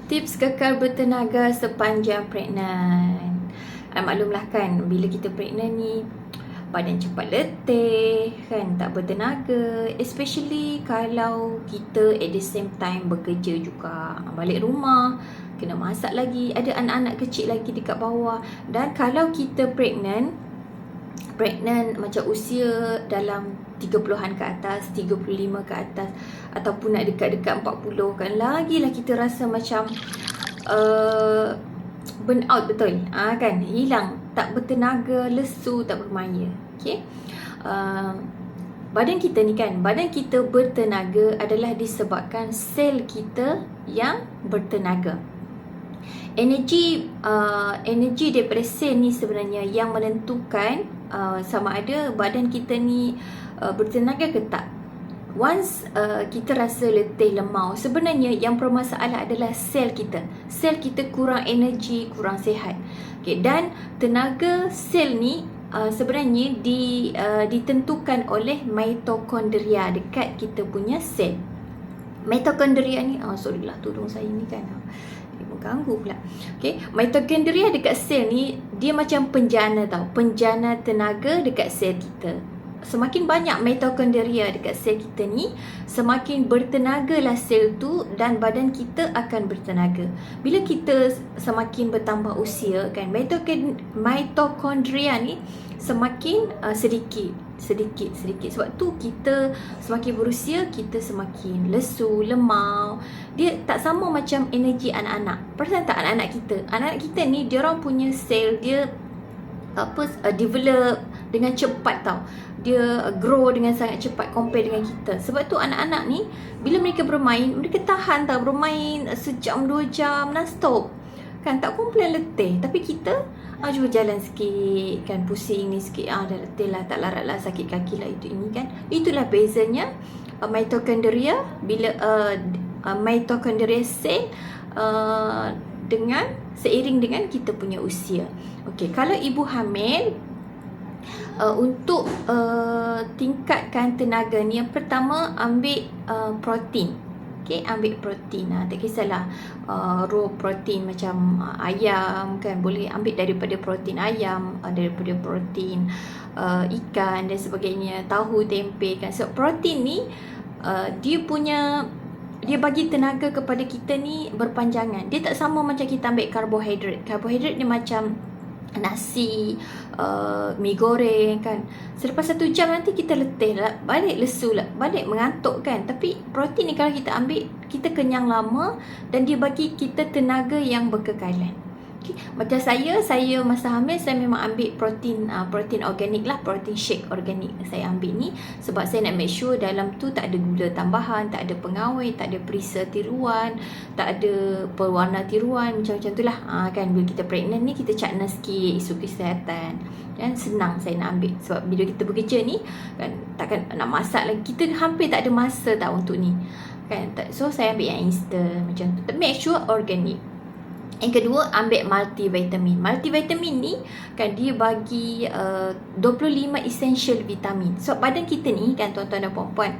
Tips kekal bertenaga sepanjang pregnant. Maklumlah kan, bila kita pregnant ni badan cepat letih kan, tak bertenaga. Especially kalau kita at the same time bekerja juga, balik rumah kena masak lagi, ada anak-anak kecil lagi dekat bawah. Dan kalau kita pregnant macam usia dalam 30-an ke atas, 35 ke atas, ataupun nak dekat-dekat 40 kan, lagilah kita rasa macam burn out, betul kan, hilang, tak bertenaga, lesu, tak bermaya. Okay, badan kita ni kan, badan kita bertenaga adalah disebabkan sel kita yang bertenaga. Energi daripada sel ni sebenarnya yang menentukan sama ada badan kita ni bertenaga ke tak. Once kita rasa letih, lemau, sebenarnya yang bermasalah adalah sel kita. Sel kita kurang energi, kurang sihat. Okay, dan tenaga sel ni sebenarnya ditentukan oleh mitokondria dekat kita punya sel. Mitokondria ni, sorry lah, tudung saya ni kan mengganggu pula. Okay, mitokondria dekat sel ni dia macam penjana tau, penjana tenaga dekat sel kita. Semakin banyak mitokondria dekat sel kita ni, semakin bertenagalah sel tu dan badan kita akan bertenaga. Bila kita semakin bertambah usia kan, mitokondria ni semakin sedikit. Sebab tu kita semakin berusia, kita semakin lesu, lemau. Dia tak sama macam energi anak-anak. Perasan tak anak-anak kita? Anak-anak kita ni, dia orang punya sel dia develop dengan cepat tau. Dia grow dengan sangat cepat compare dengan kita. Sebab tu anak-anak ni bila mereka bermain, mereka tahan tau bermain sejam 2 jam non-stop kan, tak komplain letih. Tapi kita cuba jalan sikit kan, pusing ni sikit, dah letih lah, tak larat lah, sakit kaki lah, itu ini kan. Itulah bezanya mitokondria bila mitokondria sel dengan seiring dengan kita punya usia. Okey, kalau ibu hamil untuk tingkatkan tenaga ni, yang pertama ambil protein. Okay, ambil protein, tak kisahlah raw protein macam ayam kan, boleh ambil daripada protein ayam, daripada protein ikan dan sebagainya, tahu, tempe kan. So protein ni dia bagi tenaga kepada kita ni berpanjangan. Dia tak sama macam kita ambil karbohidrat. Karbohidrat ni macam nasi, mi goreng kan, selepas 1 jam nanti kita letih lah, balik lesu lah, balik mengantuk kan. Tapi protein ni kalau kita ambil, kita kenyang lama dan dia bagi kita tenaga yang berkekalan. Okay. Macam saya masa hamil, saya memang ambil protein organik lah, protein shake organik saya ambil ni, sebab saya nak make sure dalam tu tak ada gula tambahan, tak ada pengawet, tak ada perisa tiruan, tak ada pewarna tiruan, macam-macam tu lah kan. Bila kita pregnant ni, kita cakna sikit isu kesihatan kan, senang saya nak ambil. Sebab bila kita bekerja ni kan, takkan nak masak lagi, kita hampir tak ada masa tau untuk ni kan. So saya ambil yang instant macam tu, make sure organik. Yang kedua, ambil multivitamin. Multivitamin ni kan, dia bagi 25 essential vitamin. So badan kita ni kan, tuan-tuan dan puan-puan,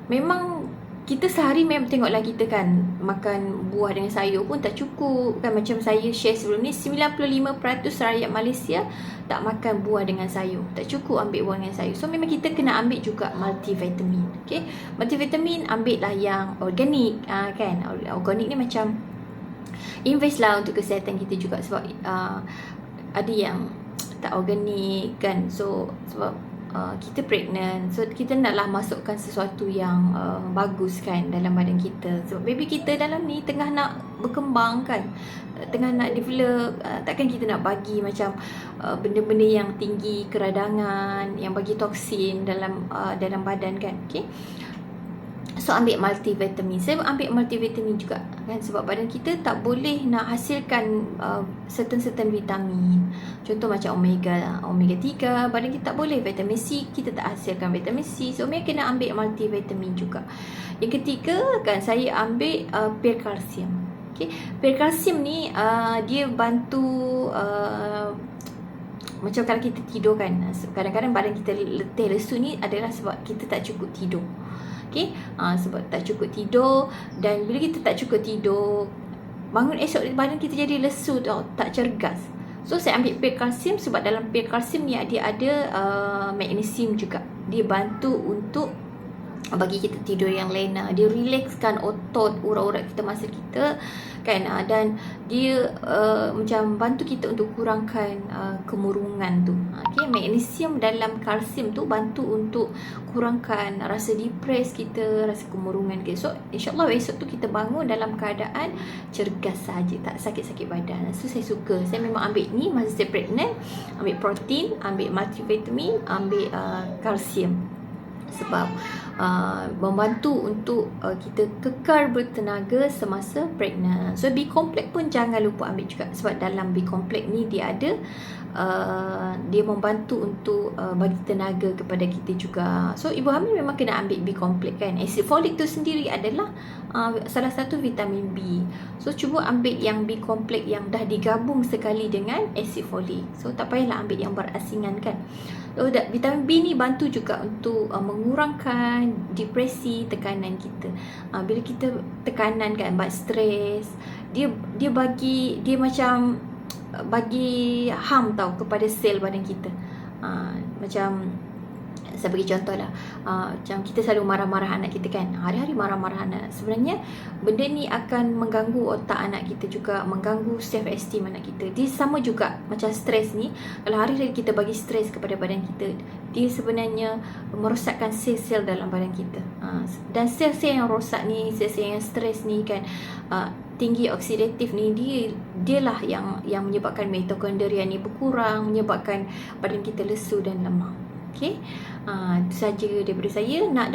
memang kita sehari memang tengoklah kita kan, makan buah dengan sayur pun tak cukup kan. Macam saya share sebelum ni, 95% rakyat Malaysia tak makan buah dengan sayur, tak cukup ambil buah dengan sayur. So memang kita kena ambil juga multivitamin. Okay, multivitamin ambil lah yang organik kan. Organik ni macam invest lah untuk kesihatan kita juga. Sebab ada yang tak organik kan. So sebab kita pregnant, so kita naklah masukkan sesuatu yang bagus kan dalam badan kita. Sebab baby kita dalam ni tengah nak berkembang kan, tengah nak develop. Takkan kita nak bagi macam benda-benda yang tinggi keradangan, yang bagi toksin dalam badan kan. Okay, so ambil multivitamin. Saya ambil multivitamin juga kan, sebab badan kita tak boleh nak hasilkan certain vitamin. Contoh macam omega 3, badan kita tak boleh. Vitamin C, kita tak hasilkan vitamin C. So mereka kena ambil multivitamin juga. Yang ketiga kan, saya ambil pil kalsium. Okay, pil kalsium ni dia bantu macam kalau kita tidur kan, kadang-kadang badan kita letih, lesu ni adalah sebab kita tak cukup tidur. okey. Sebab tak cukup tidur, dan bila kita tak cukup tidur, bangun esok badan kita jadi lesu tau, tak cergas. So saya ambil pil kalsium sebab dalam pil kalsium ni dia ada magnesium juga. Dia bantu untuk bagi kita tidur yang lena, dia relaxkan otot, urat-urat kita, masa kita kan, dan dia macam bantu kita untuk kurangkan kemurungan tu. Okey, magnesium dalam kalsium tu bantu untuk kurangkan rasa depres kita, rasa kemurungan kita. So insyaAllah esok tu kita bangun dalam keadaan cergas saja, tak sakit-sakit badan. So saya suka, saya memang ambil ni masa saya pregnant, ambil protein, ambil multivitamin, ambil kalsium, sebab membantu untuk kita kekal bertenaga semasa pregnant. So B-complex pun jangan lupa ambil juga, sebab dalam B-complex ni dia ada dia membantu untuk bagi tenaga kepada kita juga. So ibu hamil memang kena ambil B-complex kan. Acid folic tu sendiri adalah salah satu vitamin B. So cuba ambil yang B-complex yang dah digabung sekali dengan acid folic. So tak payahlah ambil yang berasingan kan. So vitamin B ni bantu juga untuk mengurangkan depresi, tekanan kita. Bila kita tekanan kan, stres, dia macam bagi harm tau kepada sel badan kita. Macam saya bagi contoh lah, macam kita selalu marah-marah anak kita kan, hari-hari marah-marah anak. Sebenarnya benda ni akan mengganggu otak anak kita juga, mengganggu self esteem anak kita. Dia sama juga macam stres ni, kalau hari-hari kita bagi stres kepada badan kita, dia sebenarnya merosakkan sel-sel dalam badan kita. Dan sel-sel yang rosak ni, sel-sel yang stres ni kan, tinggi oksidatif ni, dialah yang menyebabkan mitokondria ni berkurang, menyebabkan badan kita lesu dan lemah. Okey, itu saja daripada saya. Nak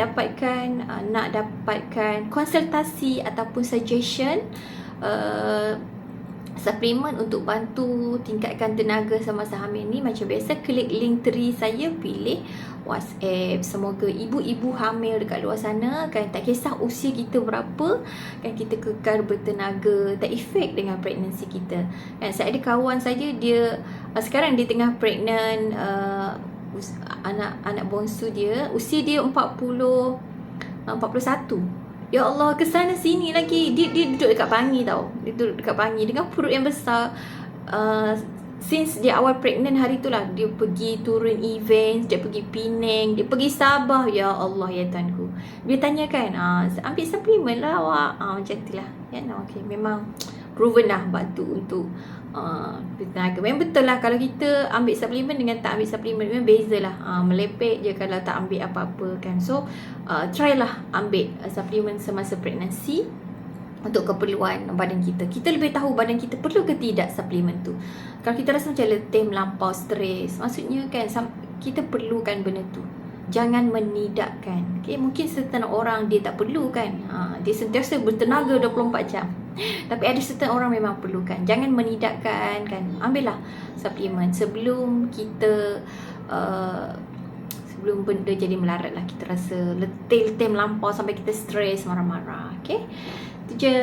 dapatkan konsultasi ataupun suggestion suplemen untuk bantu tingkatkan tenaga semasa hamil ni, macam biasa klik link tree saya, pilih WhatsApp. Semoga ibu-ibu hamil dekat luar sana kan, tak kisah usia kita berapa kan, kita kekal bertenaga, tak efek dengan pregnancy kita kan. Saya ada kawan saja, dia sekarang dia tengah pregnant, anak bongsu dia, usia dia 41. Ya Allah, kesana sini lagi. Dia duduk dekat Bangi tau. Dia duduk dekat Bangi dengan perut yang besar. Since dia awal pregnant hari tu lah, dia pergi turun event, dia pergi Penang, dia pergi Sabah. Ya Allah, ya Tuanku. Dia tanya kan, ambil suplemen lah awak. Macam tu lah. Ya, okay. Memang proven lah bantu untuk bertenaga. Memang betul lah, kalau kita ambil suplemen dengan tak ambil suplemen memang beza lah. Melepek je kalau tak ambil apa-apa kan. So try lah ambil suplemen semasa pregnancy untuk keperluan badan kita. Kita lebih tahu badan kita perlu ke tidak suplemen tu. Kalau kita rasa macam letih, melampau, stres, maksudnya kan kita perlukan benda tu. Jangan menidakkan. Okay? Mungkin certain orang dia tak perlu kan, dia sentiasa bertenaga 24 jam. Tapi ada certain orang memang perlukan. Jangan menidakkan kan. Ambillah suplemen sebelum kita sebelum benda jadi melarat lah. Kita rasa letih melampau sampai kita stres, marah-marah. Okay, itu je.